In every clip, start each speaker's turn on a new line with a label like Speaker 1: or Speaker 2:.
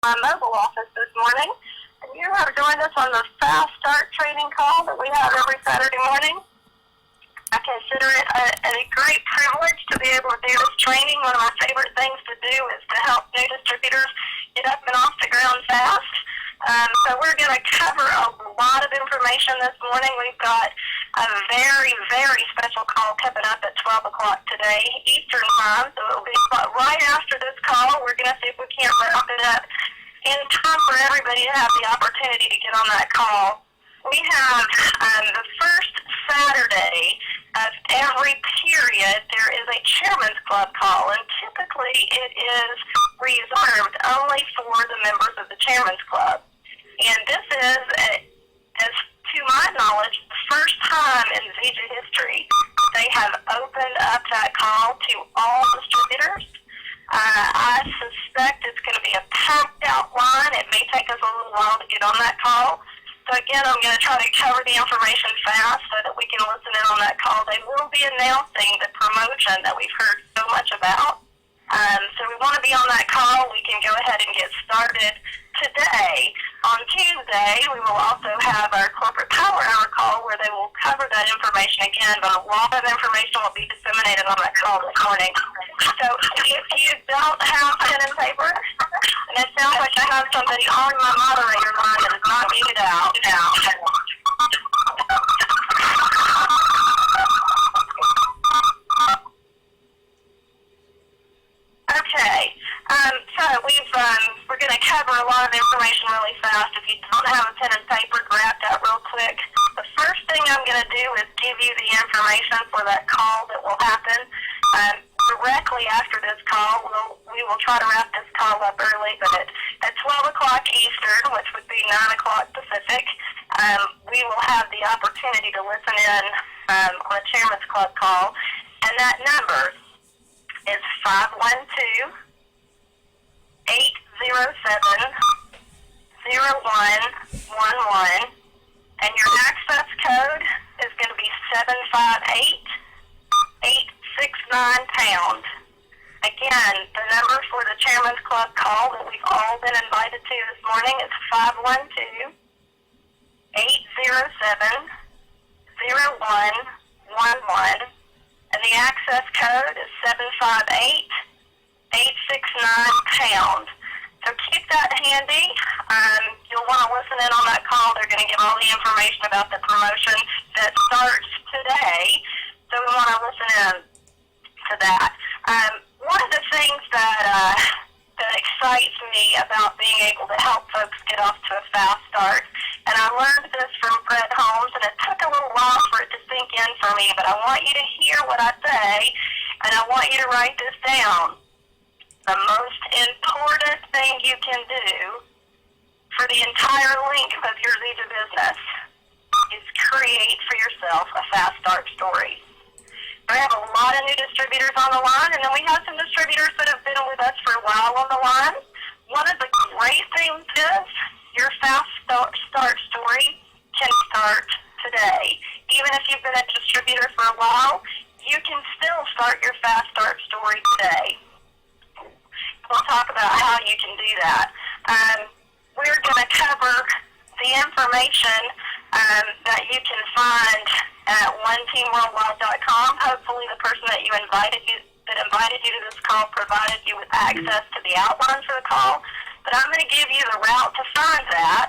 Speaker 1: my mobile office this morning, and you have joined us on the Fast Start training call that we have every Saturday morning. I consider it a great privilege to be able to do this training. One of my favorite things to do is to help new distributors get up and off the ground fast. So we're going to cover a lot of information this morning. We've got a very, very special call coming up at 12 o'clock today, Eastern time. So it will be right after this call. We're going to see if we can't wrap it up in time for everybody to have the opportunity to get on that call. We have the first Saturday of every period, there is a Chairman's Club call, and typically it is reserved only for the members of the Chairman's Club. And this is, as to my knowledge, the first time in Zija history they have opened up that call to all distributors. I suspect it's going to be a packed out line. It may take us a little while to get on that call. So again, I'm going to try to cover the information fast so that we can listen in on that call. They will be announcing the promotion that we've heard so much about. So we want to be on that call. We can go ahead and get started today. On Tuesday, we will also have our Corporate Power Hour call where they will cover that information again, but a lot of information will be disseminated on that call this morning. So if you don't have pen and paper, and it sounds like I have somebody on my moderator line that is not muted out. Okay, so we're going to cover a lot of information really fast. If you don't have a pen and paper, grab that real quick. The first thing I'm going to do is give you the information for that call that will happen. Directly after this call, we will try to wrap this call up early, but at 12 o'clock Eastern, which would be 9 o'clock Pacific, we will have the opportunity to listen in on a Chairman's Club call, and that number is 512-807-0111, and your access code is going to be 758-869#. Again, the number for the Chairman's Club call that we've all been invited to this morning is 512-807-0111. And the access code is 758-869#. So keep that handy. You'll want to listen in on that call. They're going to give all the information about the promotion that starts today. So we want to listen in to that. One of the things that excites me about being able to help folks get off to a fast start, and I learned this from Fred Holmes, and it took a little while for it to sink in for me, but I want you to hear what I say, and I want you to write this down. The most important thing you can do for the entire length of your Zija business is create for yourself a fast start story. We have a lot of new distributors on the line, and then we have some distributors that have been with us for a while on the line. One of the great things is your fast start story can start today. Even if you've been a distributor for a while, you can still start your fast start story today. We'll talk about how you can do that. We're going to cover the information that you can find at oneteamworldwide.com. Hopefully the person that invited you to this call provided you with access to the outline for the call. But I'm going to give you the route to find that.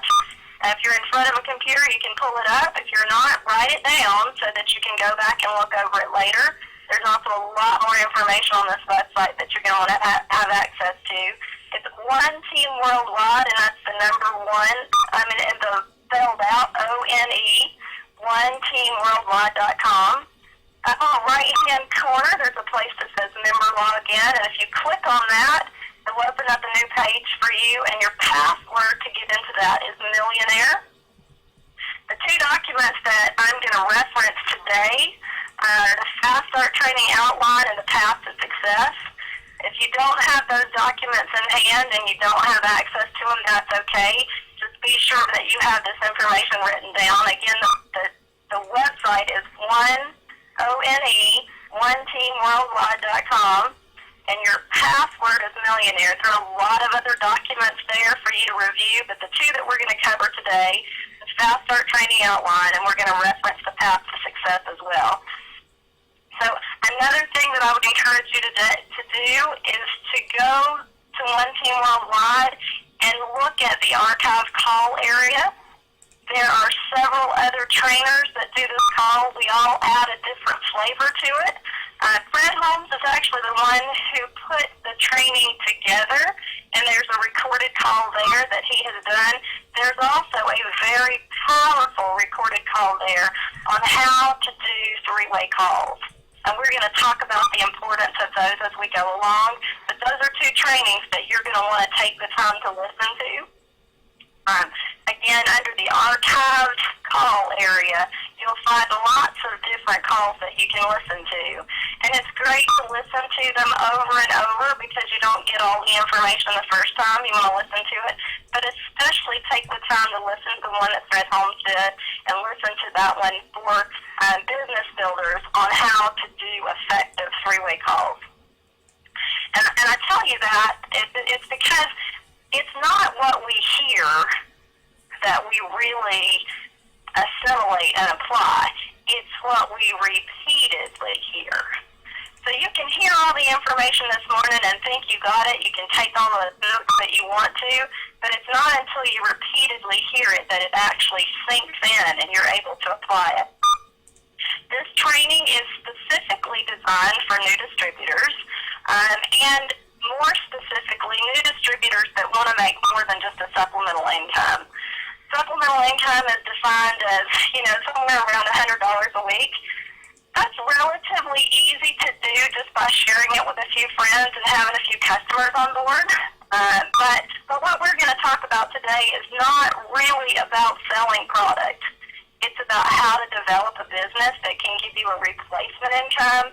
Speaker 1: If you're in front of a computer, you can pull it up. If you're not, write it down so that you can go back and look over it later. There's also a lot more information on this website that you're going to want to have access to. It's One Team Worldwide, and that's the number one. And the spelled out, O-N-E, oneteamworldwide.com. Up on the right-hand corner, there's a place that says Member Login, and if you click on that, it will open up a new page for you, and your password to get into that is Millionaire. The two documents that I'm going to reference today are the Fast Start Training Outline and the Path to Success. If you don't have those documents in hand and you don't have access to them, that's okay. Just be sure that you have this information written down. Again, the website is oneteamworldwide.com, and your password is Millionaire. There are a lot of other documents there for but the two that we're going to cover today is Fast Start Training Outline, and we're going to reference the path to success as well. So another thing that I would encourage you to do is to go to One Team Worldwide and look at the archive call area. There are several other trainers that do this call. We all add a different flavor to it. Fred Holmes is actually the one who put the training together, and there's a recorded call there that he has done. There's also a very powerful recorded call there on how to do three-way calls. And we're going to talk about the importance of those as we go along. But those are two trainings that you're going to want to take the time to listen to. Again, under the archived call area, you'll find lots of different calls that you can listen to. And it's great to listen to them over and over because you don't get all the information the first time. You want to listen to it. But especially take the time to listen to the one that Fred Holmes did and listen to that one for business builders on how to do effective three-way calls. And I tell you that it's because it's not what we hear that we really assimilate and apply. It's what we repeatedly hear. So you can hear all the information this morning and think you got it. You can take all the notes that you want to, but it's not until you repeatedly hear it that it actually sinks in and you're able to apply it. This training is specifically designed for new distributors, and more specifically, new distributors that want to make more than just a supplemental income. Supplemental income is defined as, somewhere around $100 a week. That's relatively easy to do just by sharing it with a few friends and having a few customers on board. But what we're going to talk about today is not really about selling product. It's about how to develop a business that can give you a replacement income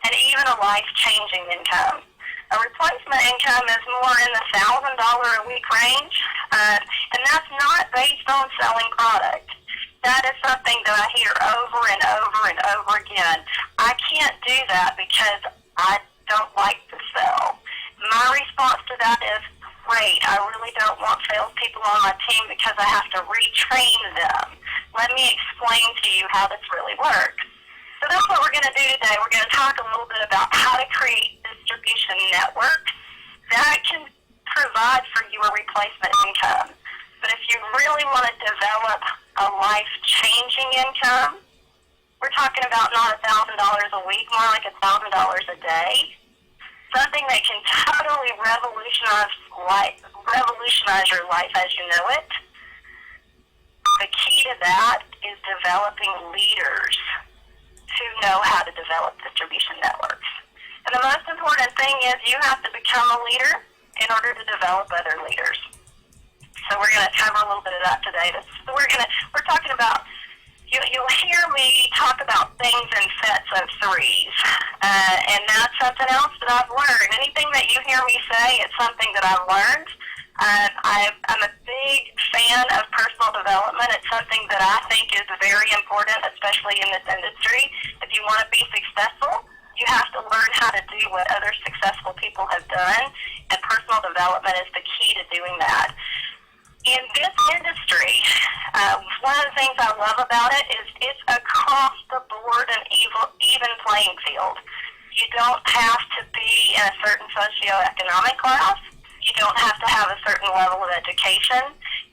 Speaker 1: and even a life-changing income. A replacement income is more in the $1,000 a week range, and that's not based on selling product. That is something that I hear over and over and over again. I can't do that because I don't like to sell. My response to that is, great, I really don't want salespeople on my team because I have to retrain them. Let me explain to you how this really works. So that's what we're going to do today. We're going to talk a little bit about how to create distribution networks that can provide for you a replacement income. But if you really want to develop a life-changing income, we're talking about not $1,000 a week, more like $1,000 a day. Something that can totally revolutionize your life as you know it. The key to that is developing leaders who know how to develop distribution networks. And the most important thing is you have to become a leader in order to develop other leaders. So we're going to cover a little bit of that today. So we're talking about, you'll hear me talk about things in sets of threes. And that's something else that I've learned. Anything that you hear me say, it's something that I've learned. I'm a big fan of personal development. It's something that I think is very important, especially in this industry. If you want to be successful, you have to learn how to do what other successful people have done, and personal development is the key to doing that. In this industry, one of the things I love about it is it's across the board an even playing field. You don't have to be in a certain socioeconomic class. You don't have to have a certain level of education.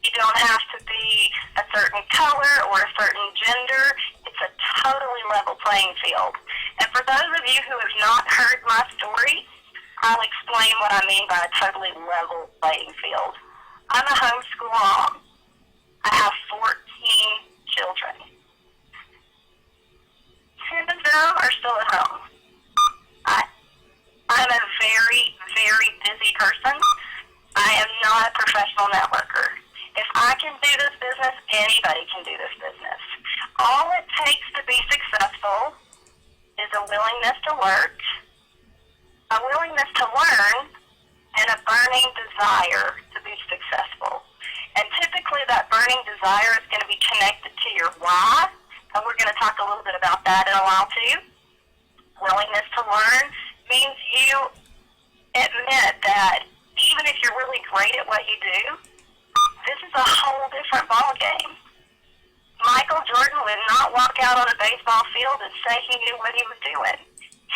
Speaker 1: You don't have to be a certain color or a certain gender. It's a totally level playing field. And for those of you who have not heard my story, I'll explain what I mean by a totally level playing field. I'm a homeschool mom. I have 14 children. 10 of them are still at home. I'm a very, very busy person. I am not a professional networker. If I can do this business, anybody can do this business. All it takes to be successful is a willingness to work, a willingness to learn, and a burning desire to be successful. And typically that burning desire is going to be connected to your why, and we're going to talk a little bit about that in a while too. Willingness to learn means you admit that even if you're really great at what you do, this is is a whole different ballgame. Michael Jordan would not walk out on a baseball field and say he knew what he was doing.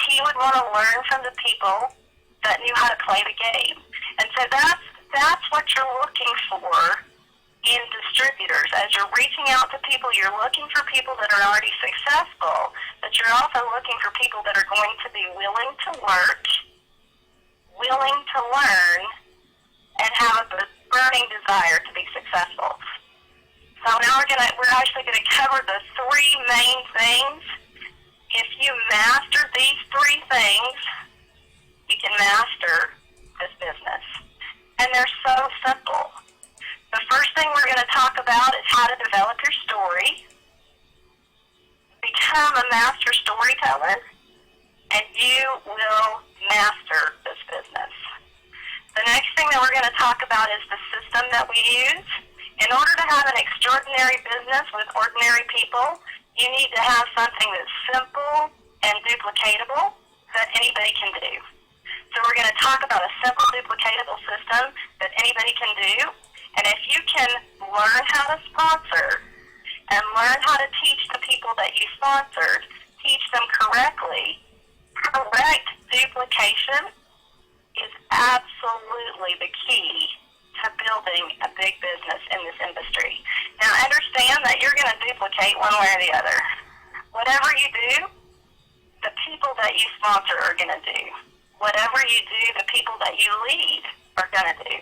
Speaker 1: He would want to learn from the people that knew how to play the game. And so that's what you're looking for in distributors. As you're reaching out to people, you're looking for people that are already successful, but you're also looking for people that are going to be willing to work, willing to learn, and have a burning desire to be successful. So now we're actually gonna cover the three main things. If you master these three things, you can master this business. And they're so simple. The first thing we're gonna talk about is how to develop your story, become a master storyteller, and you will master this business. The next thing that we're gonna talk about is the system that we use. In order to have an extraordinary business with ordinary people, you need to have something that's simple and duplicatable that anybody can do. So we're going to talk about a simple, duplicatable system that anybody can do. And if you can learn how to sponsor and learn how to teach the people that you sponsored, teach them correctly, correct duplication is absolutely the key to building a big business in this industry. Now understand that you're going to duplicate one way or the other. Whatever you do, the people that you sponsor are going to do. Whatever you do, the people that you lead are going to do.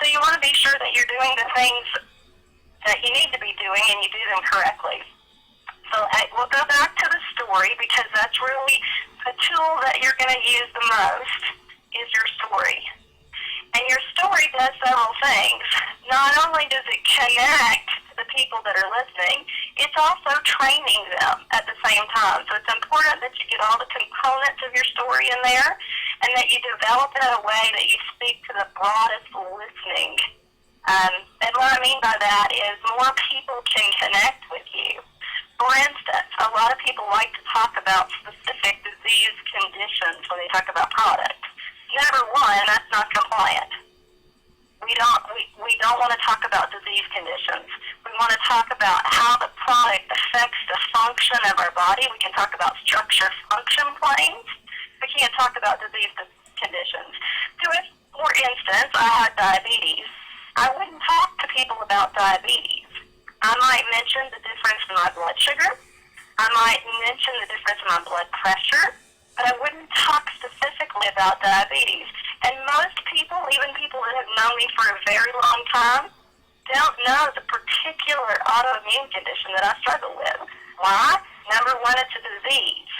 Speaker 1: So you want to be sure that you're doing the things that you need to be doing and you do them correctly. So we'll go back to the story because that's really the tool that you're going to use the most is your story. And your story does several things. Not only does it connect to the people that are listening, it's also training them at the same time. So it's important that you get all the components of your story in there and that you develop it in a way that you speak to the broadest listening. And what I mean by that is more people can connect with you. For instance, a lot of people like to talk about specific disease conditions when they talk about products. Number one, that's not compliant. We don't want to talk about disease conditions. We want to talk about how the product affects the function of our body. We can talk about structure-function planes. We can't talk about disease conditions. So if, for instance, I had diabetes, I wouldn't talk to people about diabetes. I might mention the difference in my blood sugar. I might mention the difference in my blood pressure. But I wouldn't talk specifically about diabetes. And most people, even people that have known me for a very long time, don't know the particular autoimmune condition that I struggle with. Why? Number one, it's a disease.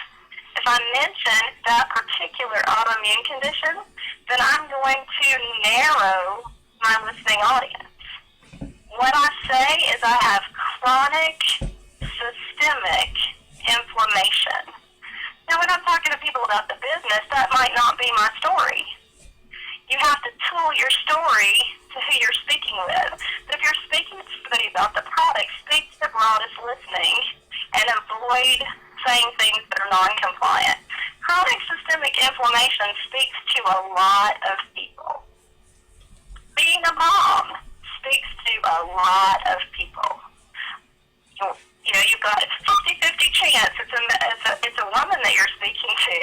Speaker 1: If I mention that particular autoimmune condition, then I'm going to narrow my listening audience. What I say is I have chronic systemic inflammation. Now, when I'm talking to people about the business, that might not be my story. You have to tool your story to who you're speaking with. But if you're speaking to somebody about the product, speak to the broadest listening and avoid saying things that are non-compliant. Chronic systemic inflammation speaks to a lot of people. Being a mom speaks to a lot of people. You've got a 50-50 chance it's a woman that you're speaking to,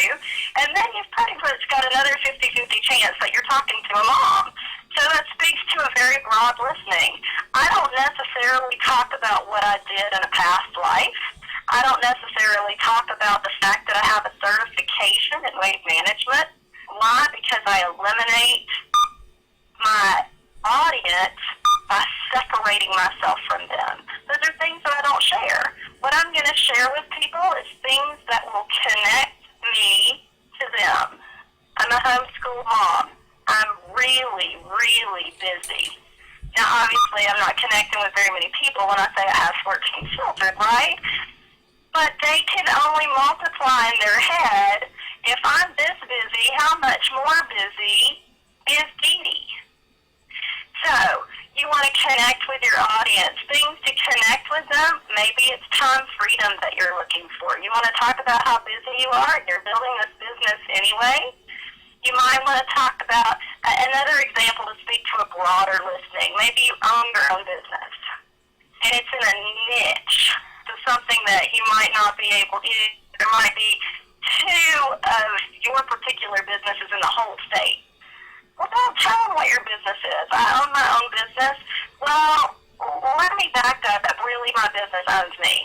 Speaker 1: and then you've pretty much got another 50-50 chance that you're talking to a mom. So that speaks to a very broad listening. I don't necessarily talk about what I did in a past life. I don't necessarily talk about the fact that I have a certification in weight management. Why? Because I eliminate my audience by separating myself from them. Those are things that I don't share. What I'm going to share with people is things that will connect me to them. I'm a homeschool mom. I'm really, really busy. Now, obviously, I'm not connecting with very many people when I say I have 14 children, right? But they can only multiply in their head. If I'm this busy, how much more busy is Dee Dee? So, you want to connect with your audience. Things to connect with them, maybe it's time freedom that you're looking for. You want to talk about how busy you are and you're building this business anyway. You might want to talk about another example to speak to a broader listening. Maybe you own your own business. that you might not be able to, there might be 2 of your particular businesses in the whole state. Well, don't tell them what your business is. I own my own business. Well, let me back up. Really, my business owns me.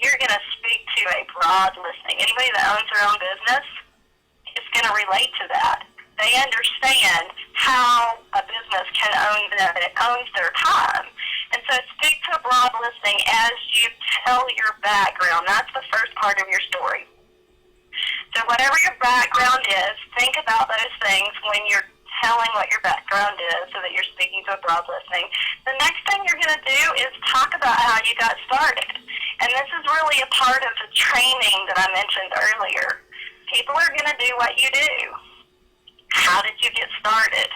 Speaker 1: You're going to speak to a broad listening. Anybody that owns their own business is going to relate to that. They understand how a business can own them, and it owns their time. And so speak to a broad listening as you tell your background. That's the first part of your story. So whatever your background is, think about those things when you're telling what your background is so that you're speaking to a broad listening. The next thing you're going to do is talk about how you got started. And this is really a part of the training that I mentioned earlier. People are going to do what you do. How did you get started?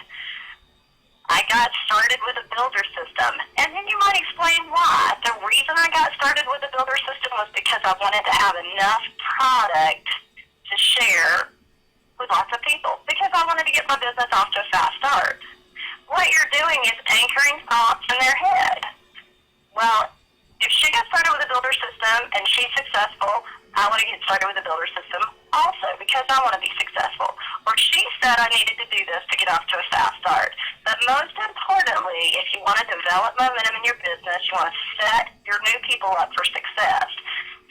Speaker 1: I got started with a builder system. And then you might explain why. The reason I got started with a builder system was because I wanted to have enough product to share with lots of people, because I wanted to get my business off to a fast start. What you're doing is anchoring thoughts in their head. Well, if she got started with a builder system and she's successful, I want to get started with a builder system also because I want to be successful. Or she said I needed to do this to get off to a fast start. But most importantly, if you want to develop momentum in your business, you want to set your new people up for success.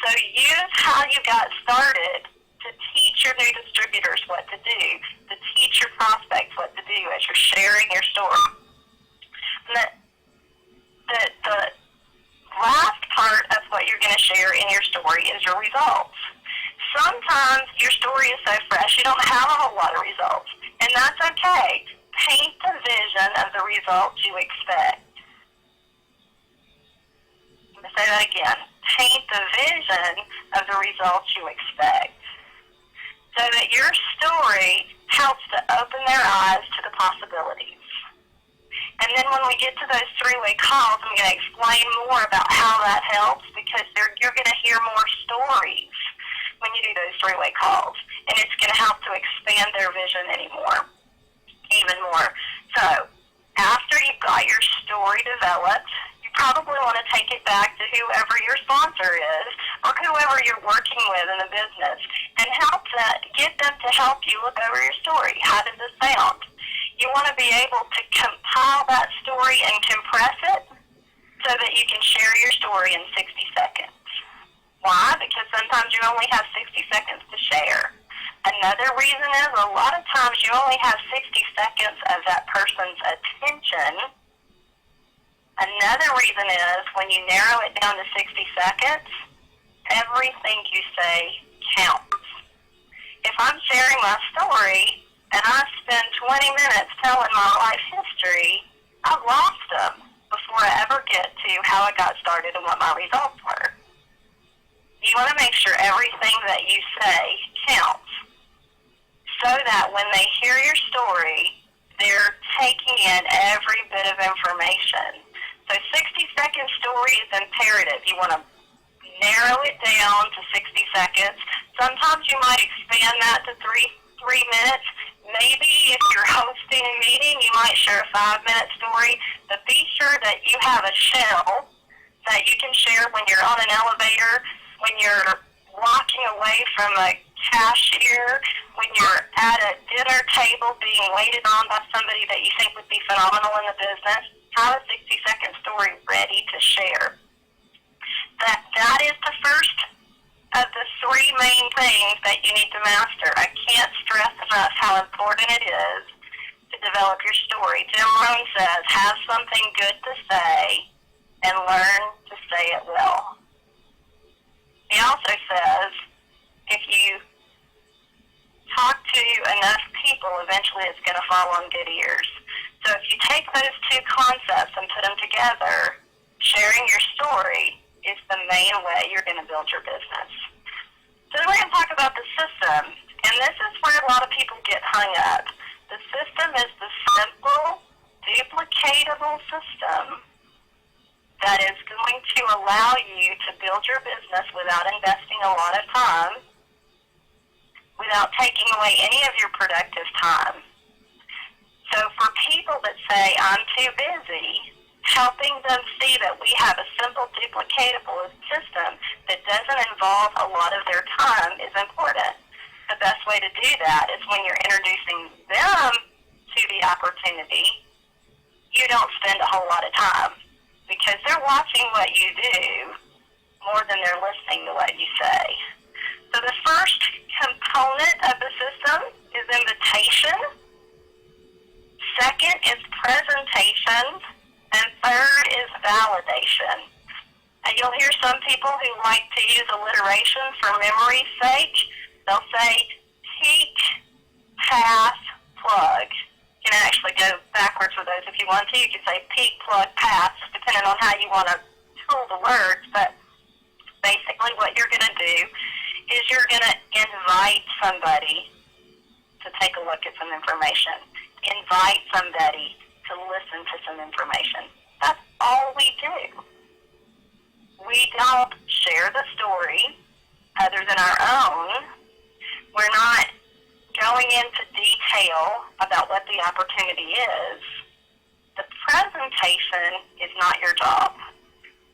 Speaker 1: So use how you got started to teach your new distributors what to do, to teach your prospects what to do as you're sharing your story. And the last part of what you're going to share in your story is your results. Sometimes your story is so fresh you don't have a whole lot of results, and that's okay. Paint the vision of the results you expect. I'm going to say that again. Paint the vision of the results you expect, so that your story helps to open their eyes to the possibilities. And then when we get to those 3-way calls, I'm going to explain more about how that helps, because you're going to hear more stories when you do those 3-way calls. And it's going to help to expand their vision even more. So after you've got your story developed, you probably want to take it back to whoever your sponsor is or whoever you're working with in the business and get them to help you look over your story. How does this sound? You want to be able to compile that story and compress it so that you can share your story in 60 seconds. Why? Because sometimes you only have 60 seconds to share. Another reason is a lot of times you only have 60 seconds of that person's attention. Another reason is when you narrow it down to 60 seconds, everything you say counts. If I'm sharing my story and I spend 20 minutes telling my life history, I've lost them before I ever get to how I got started and what my results were. You want to make sure everything that you say counts so that when they hear your story, they're taking in every bit of information. So 60-second story is imperative. You want to narrow it down to 60 seconds. Sometimes you might expand that to three minutes. Maybe if you're hosting a meeting, you might share a 5-minute story, but be sure that you have a shell that you can share when you're on an elevator, when you're walking away from a cashier, when you're at a dinner table being waited on by somebody that you think would be phenomenal in the business. Have a 60-second story ready to share. That is the first of the 3 main things that you need to master. I can't stress enough how important it is to develop your story. Jim Rohn says, have something good to say and learn to say it well. He also says, if you talk to enough people, eventually it's going to fall on good ears. So if you take those 2 concepts and put them together, sharing your story is the main way you're going to build your business. So we're going to talk about the system, and this is where a lot of people get hung up. The system is the simple, duplicatable system that is going to allow you to build your business without investing a lot of time, without taking away any of your productive time. So for people that say, I'm too busy, helping them see that we have a simple, duplicatable system that doesn't involve a lot of their time is important. The best way to do that is when you're introducing them to the opportunity, you don't spend a whole lot of time because they're watching what you do more than they're listening to what you say. So the first component of the system is invitation. Second is presentation. And third is validation. And you'll hear some people who like to use alliteration for memory's sake. They'll say peak, pass, plug. You can actually go backwards with those if you want to. You can say peak, plug, pass, depending on how you want to tool the words. But basically what you're going to do is you're going to invite somebody to take a look at some information. Invite somebody to listen to some information. That's all we do. We don't share the story other than our own. We're not going into detail about what the opportunity is. The presentation is not your job.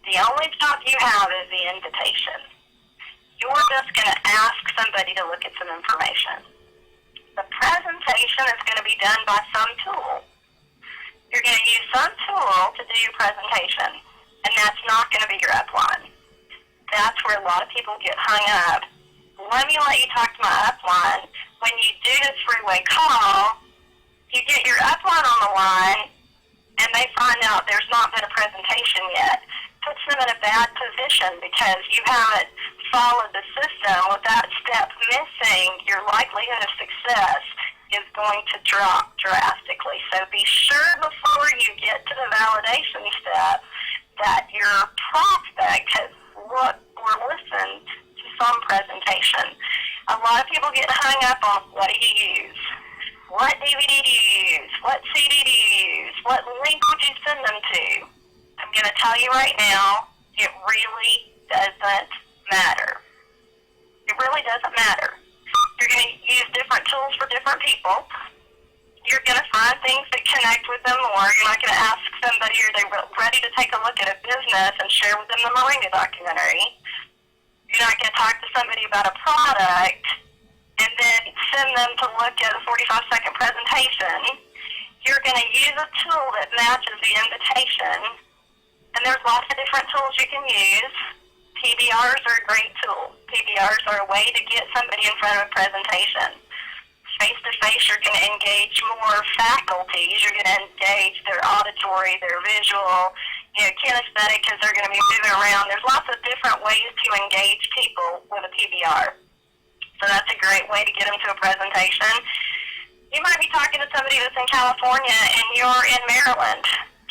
Speaker 1: The only job you have is the invitation. You're just going to ask somebody to look at some information. The presentation is going to be done by some tool. You're going to use some tool to do your presentation, and that's not going to be your upline. That's where a lot of people get hung up. Let me let you talk to my upline. When you do this three-way call, you get your upline on the line, and they find out there's not been a presentation yet. Puts them in a bad position because you haven't followed the system. With that step missing, your likelihood of success is going to drop drastically. So be sure before you get to the validation step that your prospect has looked or listened to some presentation. A lot of people get hung up on what do you use? What DVD do you use? What CD do you use? What link would you send them to? I'm going to tell you right now, it really doesn't matter. It really doesn't matter. You're going to use different tools for different people. You're going to find things that connect with them more. You're not going to ask somebody, are they ready to take a look at a business and share with them the Moringa documentary. You're not going to talk to somebody about a product and then send them to look at a 45-second presentation. You're going to use a tool that matches the invitation. And there's lots of different tools you can use. PBRs are a great tool. PBRs are a way to get somebody in front of a presentation. Face-to-face, you're going to engage more faculties. You're going to engage their auditory, their visual, kinesthetic, because they're going to be moving around. There's lots of different ways to engage people with a PBR. So that's a great way to get them to a presentation. You might be talking to somebody that's in California and you're in Maryland.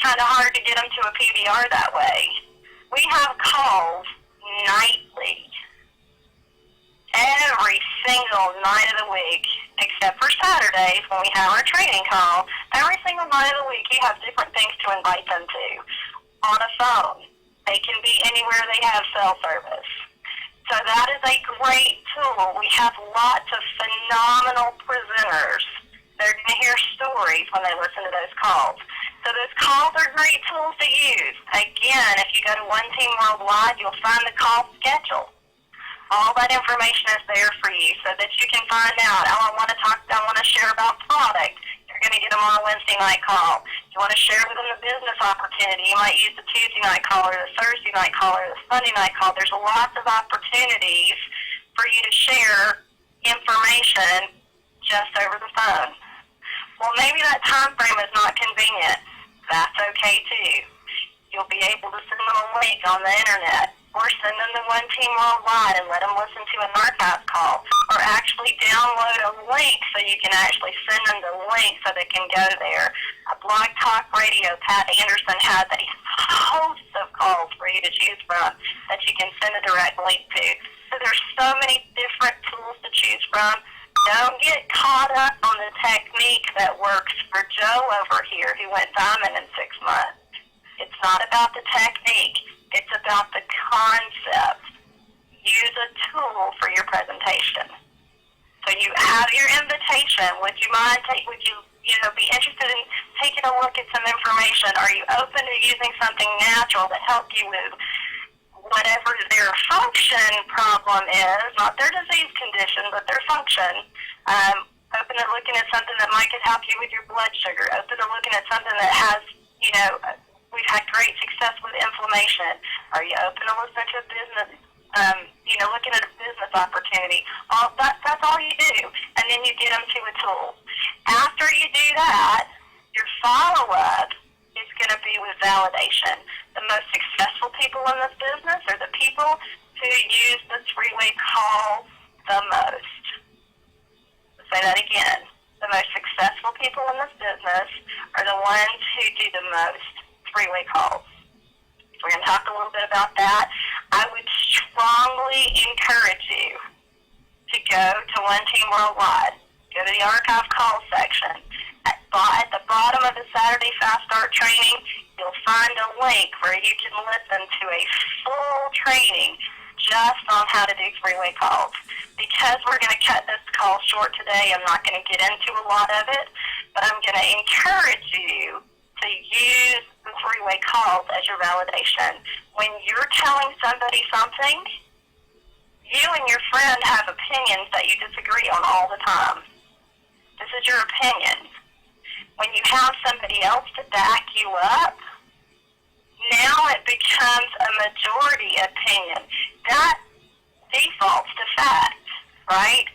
Speaker 1: Kind of hard to get them to a PBR that way. We have calls nightly, every single night of the week, except for Saturdays when we have our training call. Every single night of the week, you have different things to invite them to. On a phone, they can be anywhere they have cell service. So that is a great tool. We have lots of phenomenal presenters. They're going to hear stories when they listen to those calls. So those calls are great tools to use. Again, if you go to One Team Worldwide, you'll find the call schedule. All that information is there for you so that you can find out, I want to share about product. You're going to get them on a Wednesday night call. You want to share with them the business opportunity. You might use the Tuesday night call or the Thursday night call or the Sunday night call. There's lots of opportunities for you to share information just over the phone. Well, maybe that time frame is not convenient. That's okay too. You'll be able to send them a link on the internet or send them to One Team Worldwide and let them listen to an archive call or actually download a link so you can actually send them the link so they can go there. A Blog Talk Radio, Pat Anderson has a host of calls for you to choose from that you can send a direct link to. So there's so many different tools to choose from. Don't get caught up on the technique that works for Joe over here who went diamond in 6 months. It's not about the technique. It's about the concept. Use a tool for your presentation. So you have your invitation. Would you mind be interested in taking a look at some information? Are you open to using something natural that helps you with whatever their function problem is, not their disease condition, but their function. Open to looking at something that might could help you with your blood sugar. Open to looking at something that has, we've had great success with inflammation. Are you open to listening to a business, looking at a business opportunity? That's all you do. And then you get them to a tool. After you do that, your follow-up is going to be with validation. The most successful people in this business are the people who use the three-way call the most. Say that again. The most successful people in this business are the ones who do the most three-way calls. So we're going to talk a little bit about that. I would strongly encourage you to go to One Team Worldwide. Go to the archive call section. At the bottom of the Saturday Fast Start training, you'll find a link where you can listen to a full training just on how to do three-way calls. Because we're going to cut this call short today, I'm not going to get into a lot of it, but I'm going to encourage you to use the three-way calls as your validation. When you're telling somebody something, you and your friend have opinions that you disagree on all the time. This is your opinion. When you have somebody else to back you up, now it becomes a majority opinion. That defaults to fact, right?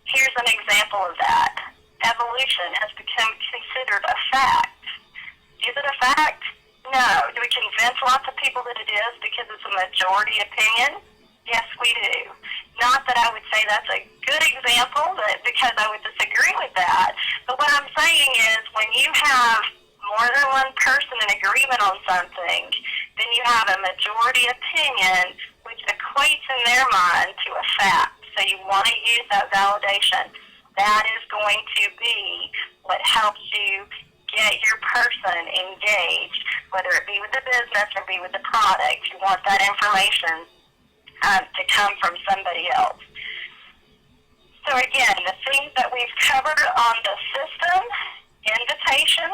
Speaker 1: Here's an example of that. Evolution has become considered a fact. Is it a fact? No. Do we convince lots of people that it is because it's a majority opinion? Yes, we do. Not that I would say that's a good example, but because I would disagree with that. But what I'm saying is when you have more than one person in agreement on something, then you have a majority opinion, which equates in their mind to a fact. So you want to use that validation. That is going to be what helps you get your person engaged, whether it be with the business or be with the product. You want that information to come from somebody else. So again, the things that we've covered on the system: invitation,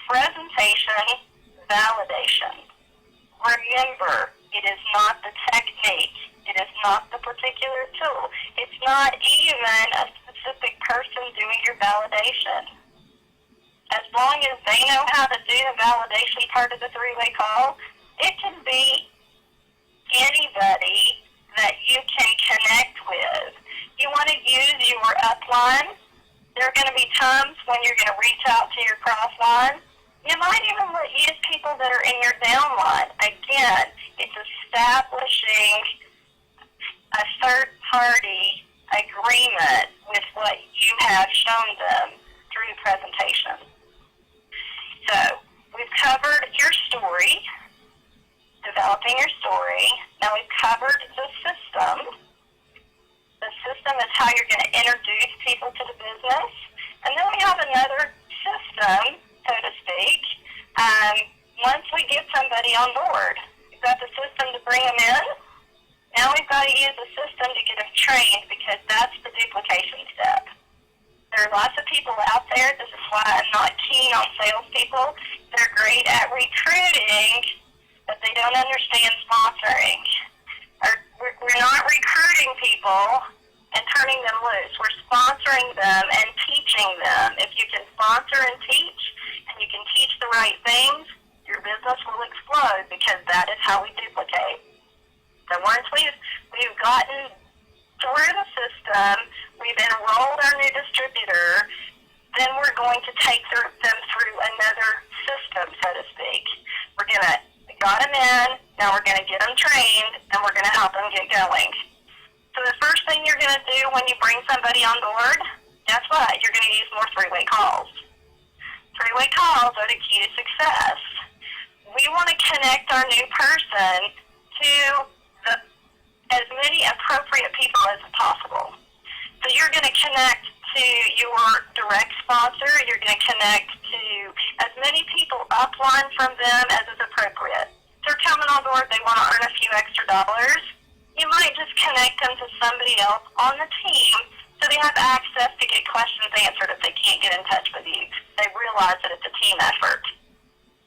Speaker 1: presentation, validation. Remember, it is not the technique. It is not the particular tool. It's not even a specific person doing your validation. As long as they know how to do the validation part of the three-way call, it can be anybody that you can connect with. You want to use your upline. There are going to be times when you're going to reach out to your cross-line. You might even use people that are in your downline. Again, it's establishing a third-party agreement with what you have shown them through the presentation. So, we've covered your story, developing your story. Now we've covered the system. The system is how you're going to introduce people to the business. And then we have another system, so to speak. Once we get somebody on board, we've got the system to bring them in. Now we've got to use the system to get them trained, because that's the duplication step. There are lots of people out there. This is why I'm not keen on salespeople. They're great at recruiting, but they don't understand sponsoring. We're not recruiting people and turning them loose. We're sponsoring them and teaching them. If you can sponsor and teach, and you can teach the right things, your business will explode, because that is how we duplicate. So once we've gotten through the system, we've enrolled our new distributor, then we're going to take them through another system, so to speak. We got them in, now we're going to get them trained, and we're going to help them get going. So the first thing you're going to do when you bring somebody on board, guess what? You're going to use more three-way calls. Three-way calls are the key to success. We want to connect our new person to as many appropriate people as possible. So you're going to connect to your direct sponsor. You're going to connect to as many people upline from them as is appropriate. They're coming on board, they want to earn a few extra dollars. You might just connect them to somebody else on the team so they have access to get questions answered if they can't get in touch with you. They realize that it's a team effort.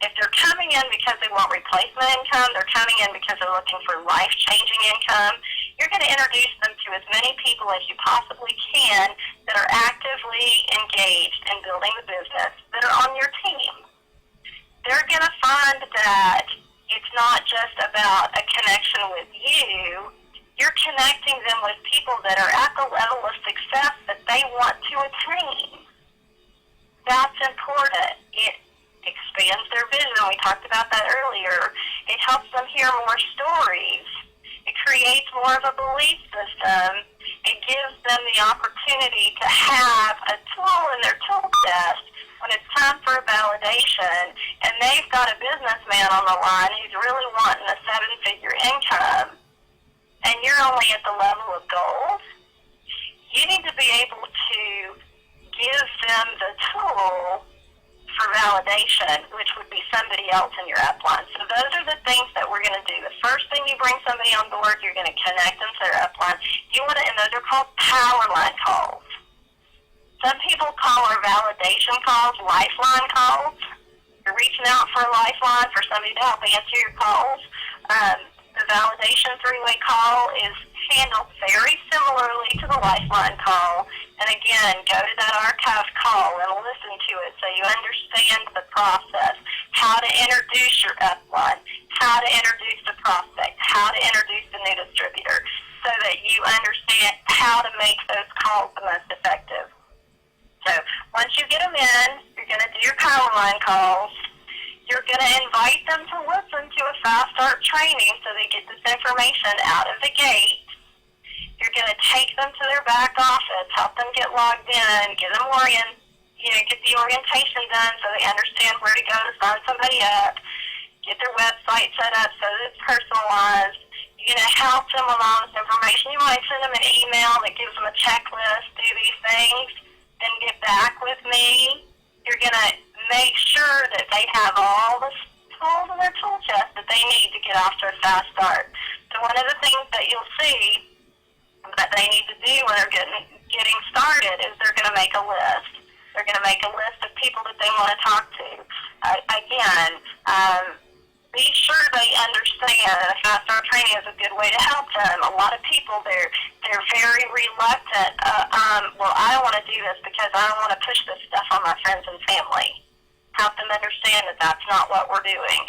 Speaker 1: If they're coming in because they want replacement income, they're coming in because they're looking for life-changing income, you're going to introduce them to as many people as you possibly can that are actively engaged in building the business that are on your team. They're going to find that it's not just about a connection with you. You're connecting them with people that are at the level of success that they want to attain. That's important. It expands their vision. We talked about that earlier. It helps them hear more stories. It creates more of a belief system. It gives them the opportunity to have a tool in their tool chest when it's time for a validation, and they've got a businessman on the line who's really wanting a seven-figure income, and you're only at the level of gold. You need to be able to give them the tool for validation, which would be somebody else in your upline. So those are the things that we're going to do. The first thing you bring somebody on board, you're going to connect them to their upline. And those are called power line calls. Some people call our validation calls lifeline calls. You're reaching out for a lifeline for somebody to help answer your calls. The validation three-way call is handled very similarly to the lifeline call. And again, go to that archive call and listen to it so you understand the process, how to introduce your upline, how to introduce the prospect, how to introduce the new distributor, so that you understand how to make those calls the most effective. So once you get them in, you're going to do your power line calls. You're going to invite them to listen to a Fast Start training so they get this information out of the gate. You're going to take them to their back office, help them get logged in, get them get the orientation done so they understand where to go to sign somebody up, get their website set up so that it's personalized. You're going to help them with all this information. You might send them an email that gives them a checklist, do these things, then get back with me. You're going to make sure that they have all the tools in their tool chest that they need to get off to a fast start. So one of the things that you'll see that they need to do when they're getting started is they're going to make a list. They're going to make a list of people that they want to talk to. Be sure they understand that a fast start training is a good way to help them. A lot of people, they're very reluctant. I don't want to do this because I don't want to push this stuff on my friends and family. Help them understand that that's not what we're doing.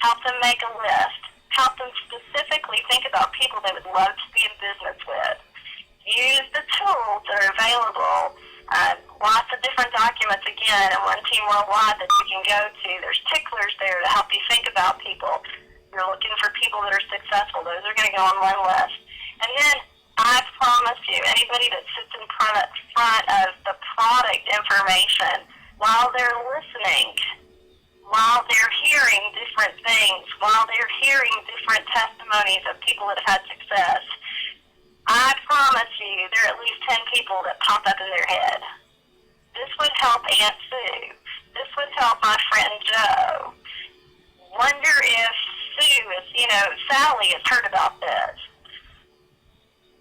Speaker 1: Help them make a list. Help them specifically think about people they would love to be in business with. Use the tools that are available. Lots of different documents, again, in One Team Worldwide that you can go to. There's ticklers there to help you think about people. You're looking for people that are successful. Those are going to go on one list. And then I promise you, anybody that sits in front of the product information, while they're listening, while they're hearing different things, while they're hearing different testimonies of people that have had success, I promise you there are at least 10 people that pop up in their head. This would help Aunt Sue. This would help my friend Joe. Wonder if Sally has heard about this.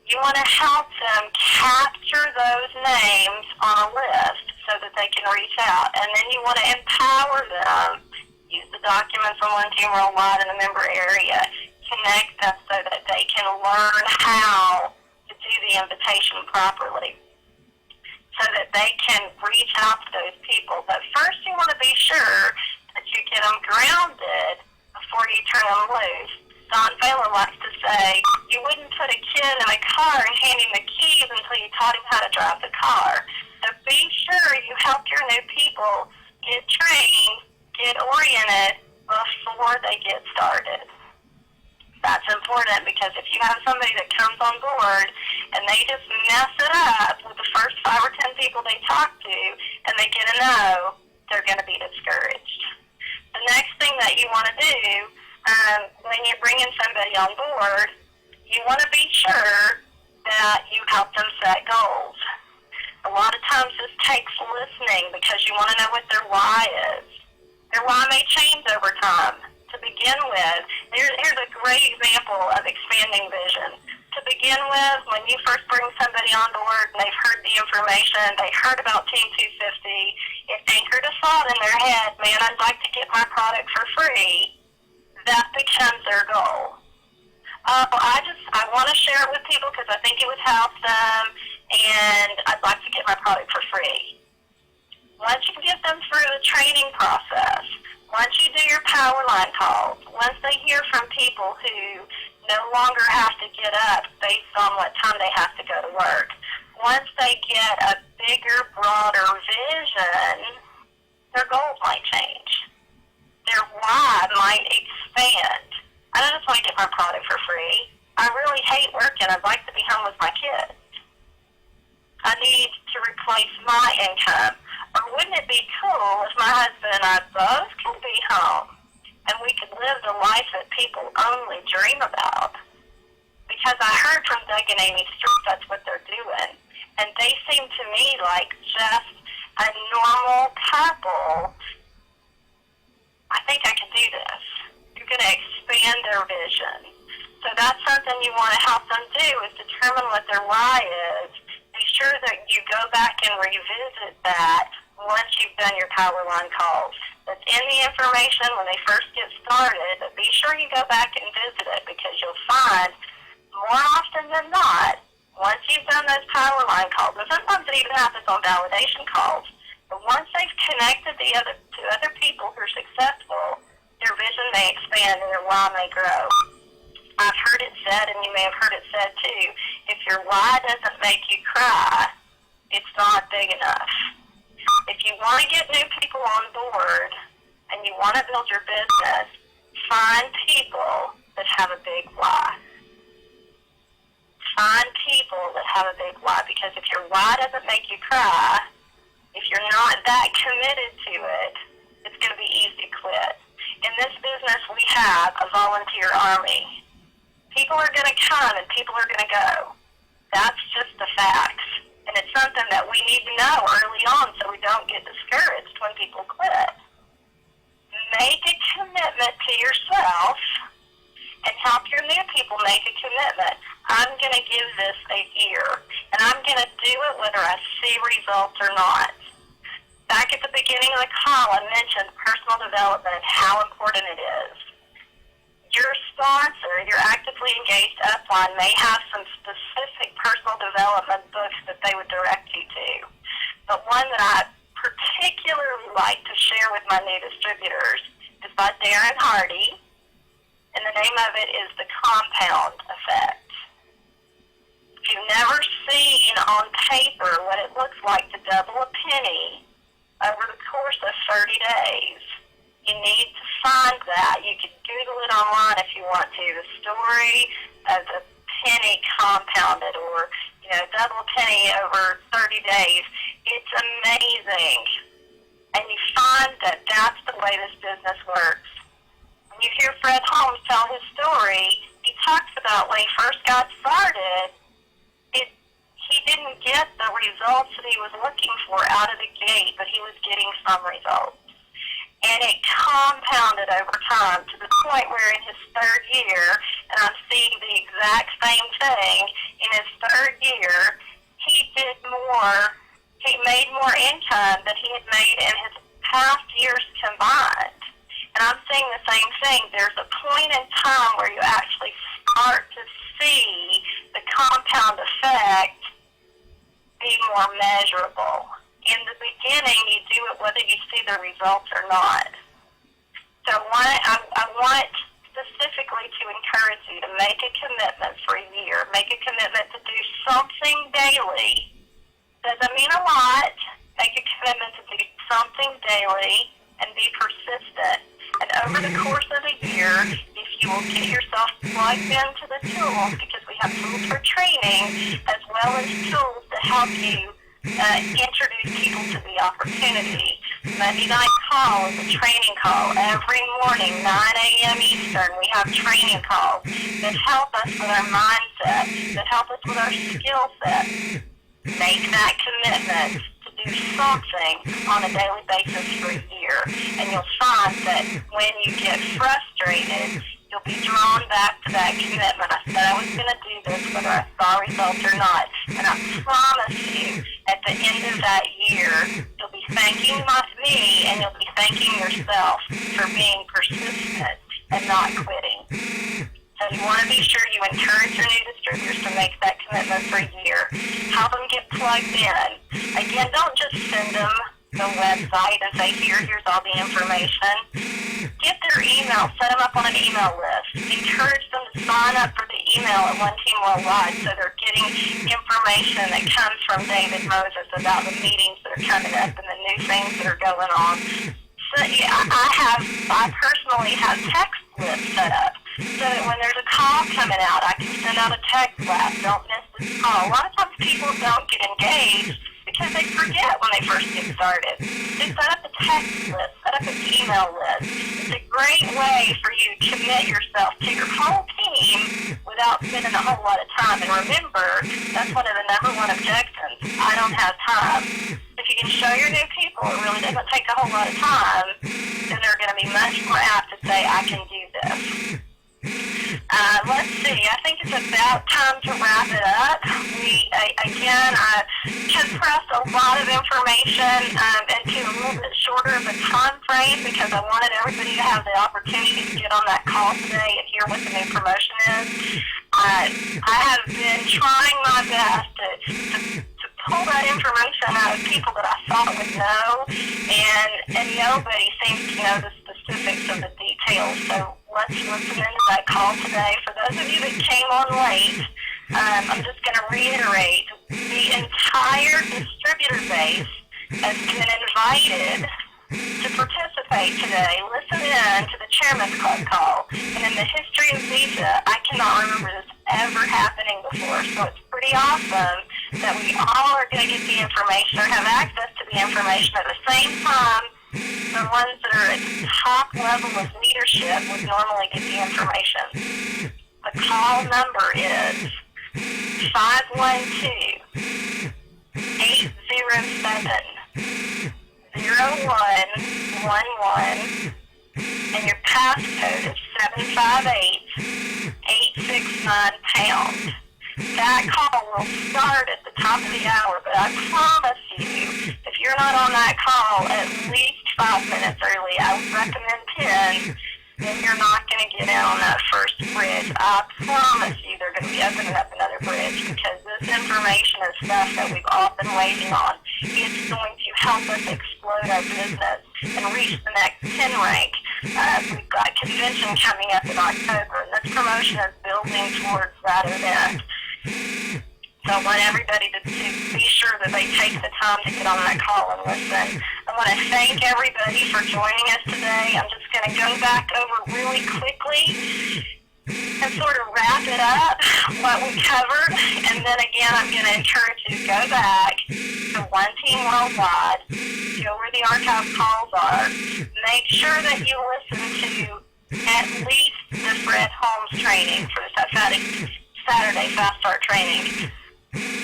Speaker 1: You want to help them capture those names on a list so that they can reach out. And then you want to empower them. Use the documents on One Team Worldwide in the member area. Connect them so that they can learn how to do the invitation properly, so that they can reach out to those people. But first you want to be sure that you get them grounded before you turn them loose. Don Baylor likes to say, you wouldn't put a kid in a car and hand him the keys until you taught him how to drive the car. So be sure you help your new people get trained, get oriented before they get started. That's important because if you have somebody that comes on board and they just mess it up with the first 5 or 10 people they talk to and they get a no, they're going to be discouraged. The next thing that you want to do when you're bringing somebody on board, you want to be sure that you help them set goals. A lot of times this takes listening because you want to know what their why is. Their why may change over time. To begin with, here's a great example of expanding vision. To begin with, when you first bring somebody on board and they've heard the information, they heard about Team 250, It anchored a thought in their head, man, I'd like to get my product for free. That becomes their goal. I want to share it with people because I think it would help them, and I'd like to get my product for free. Once you get them through the training process, once you do your power line calls, once they hear from people who no longer have to get up based on what time they have to go to work, once they get a bigger, broader vision, their goals might change. Their why might expand. I don't just want to get my product for free. I really hate working. I'd like to be home with my kids. I need to replace my income. Or wouldn't it be cool if my husband and I both could be home and we could live the life that people only dream about? Because I heard from Doug and Amy Street that's what they're doing. And they seem to me like just a normal couple. I think I can do this. You're going to expand their vision. So that's something you want to help them do, is determine what their why is. Be sure that you go back and revisit that once you've done your power line calls. That's in the information when they first get started, but be sure you go back and visit it, because you'll find more often than not, once you've done those power line calls, and sometimes it even happens on validation calls, but once they've connected to other people who are successful, their vision may expand and their why may grow. I've heard it said, and you may have heard it said too, if your why doesn't make you cry, it's not big enough. If you want to get new people on board and you want to build your business, find people that have a big why. Find people that have a big why, because if your why doesn't make you cry, if you're not that committed to it, it's going to be easy to quit. In this business, we have a volunteer army. People are going to come and people are going to go. That's just the facts. And it's something that we need to know early on so we don't get discouraged when people quit. Make a commitment to yourself and help your new people make a commitment. I'm going to give this a year, and I'm going to do it whether I see results or not. Back at the beginning of the call, I mentioned personal development, how important it is. Your sponsor, your actively engaged upline, may have some specific personal development books that they would direct you to. But one that I particularly like to share with my new distributors is by Darren Hardy, and the name of it is The Compound Effect. If you've never seen on paper what it looks like to double a penny over the course of 30 days, you need to find that. You can Google it online if you want to. The story of the penny compounded, or double a penny over 30 days. It's amazing. And you find that that's the way this business works. When you hear Fred Holmes tell his story, he talks about when he first got started, he didn't get the results that he was looking for out of the gate, but he was getting some results. And it compounded over time to the point where in his third year, and I'm seeing the exact same thing, in his third year, he made more income than he had made in his past years combined. And I'm seeing the same thing. There's a point in time where you actually start to see the compound effect be more measurable. In the beginning, you do it whether you see the results or not. So I want specifically to encourage you to make a commitment for a year. Make a commitment to do something daily. Doesn't mean a lot. Make a commitment to do something daily and be persistent. And over the course of a year, if you will get yourself plugged into the tools, because we have tools for training as well as tools to help you introduce people to the opportunity. Monday night call is a training call. Every morning, 9 a.m. Eastern, we have training calls that help us with our mindset, that help us with our skill set. Make that commitment to do something on a daily basis for a year, and you'll find that when you get frustrated, you'll be drawn back to that commitment. I said I was going to do this whether I saw results or not, and I promise you, at the end of that year, you'll be thanking me, and you'll be thanking yourself for being persistent and not quitting. So you want to be sure you encourage your new distributors to make that commitment for a year. Help them get plugged in. Again, don't just send them the website and say, here's all the information. Get their email, set them up on an email list. Encourage them to sign up for the email at One Team Worldwide so they're getting information that comes from David Moses about the meetings that are coming up and the new things that are going on. So yeah, I personally have text lists set up so that when there's a call coming out, I can send out a text blast. Don't miss this call. A lot of times people don't get engaged because they forget when they first get started. So set up a text list, set up an email list. It's a great way for you to commit yourself to your whole team without spending a whole lot of time. And remember, that's one of the number one objections. I don't have time. If you can show your new people it really doesn't take a whole lot of time, then they're going to be much more apt to say, I can do this. Let's see, I think it's about time to wrap it up. I compressed a lot of information into a little bit shorter of a time frame because I wanted everybody to have the opportunity to get on that call today and hear what the new promotion is. I have been trying my best to pull that information out of people that I thought would know, and nobody seems to know the specifics of the details. So let's listen into that call today. For those of you that came on late, I'm just going to reiterate, the entire distributor base has been invited to participate today. Listen in to the Chairman's Club call. And in the history of Visa, I cannot remember this ever happening before. So it's pretty awesome that we all are going to get the information or have access to the information at the same time. The ones that are at the top level of leadership would normally get the information. The call number is 512-807-0111, and your passcode is 758-869#. That call will start at the top of the hour, but I promise you, if you're not on that call at least 5 minutes early, I would recommend 10, then you're not going to get in on that first bridge. I promise you they're going to be opening up another bridge because this information is stuff that we've all been waiting on. It's going to help us explode our business and reach the next 10 rank. We've got a convention coming up in October, and this promotion is building towards that event. So I want everybody to be sure that they take the time to get on that call and listen. I want to thank everybody for joining us today. I'm just going to go back over really quickly and sort of wrap it up, what we covered. And then again, I'm going to encourage you to go back to One Team Worldwide, go where the archive calls are. Make sure that you listen to at least the Fred Holmes training for the Saturday Fast Start training.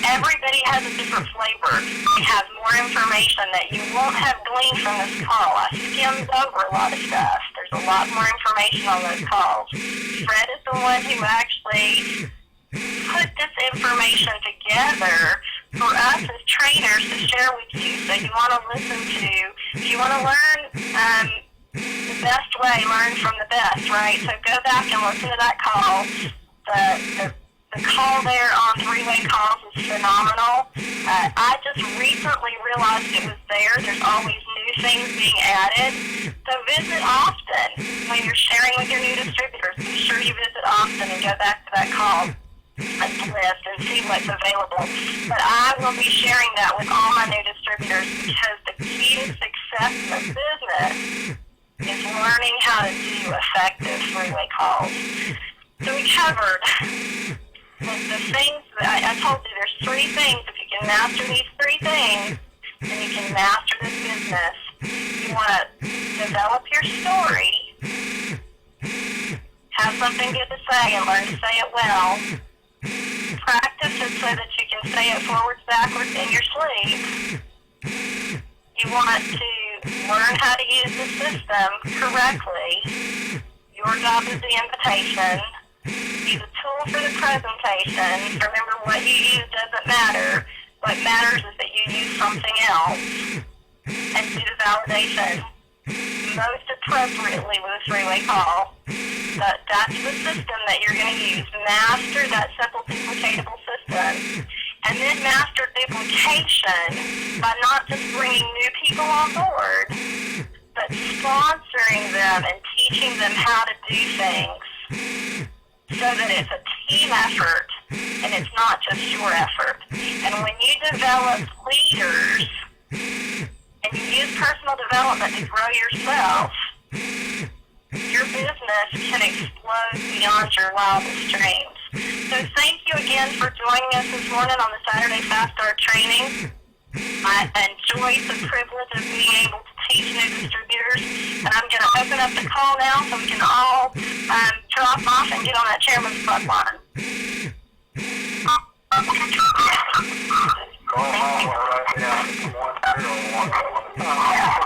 Speaker 1: Everybody has a different flavor. We have more information that you won't have gleaned from this call. I skimmed over a lot of stuff. There's a lot more information on those calls. Fred is the one who actually put this information together for us as trainers to share with you. So you want to listen to, if you want to learn the best way, learn from the best, right? So go back and listen to that call. The call there on three-way calls is phenomenal. I just recently realized it was there. There's always new things being added. So visit often when you're sharing with your new distributors. Be sure you visit often and go back to that call list and see what's available. But I will be sharing that with all my new distributors because the key to success in this business is learning how to do effective three-way calls. So we covered the things that I told you. There's 3 things. If you can master these 3 things, then you can master this business. You want to develop your story, have something good to say, and learn to say it well. Practice it so that you can say it forwards, backwards, in your sleep. You want to learn how to use the system correctly. Your job is the invitation. Use a tool for the presentation. Remember, what you use doesn't matter. What matters is that you use something else. and do the validation most appropriately with a three-way call. That's the system that you're going to use. Master that simple duplicatable system. And then master duplication by not just bringing new people on board, but sponsoring them and teaching them how to do things so that it's a team effort and it's not just your effort. And when you develop leaders and you use personal development to grow yourself, your business can explode beyond your wildest dreams. So thank you again for joining us this morning on the Saturday Fast Start training. I enjoyed the privilege of being able to teach new distributors, and I'm going to open up the call now so we can all drop off and get on that Chairman's Club line. Call right now.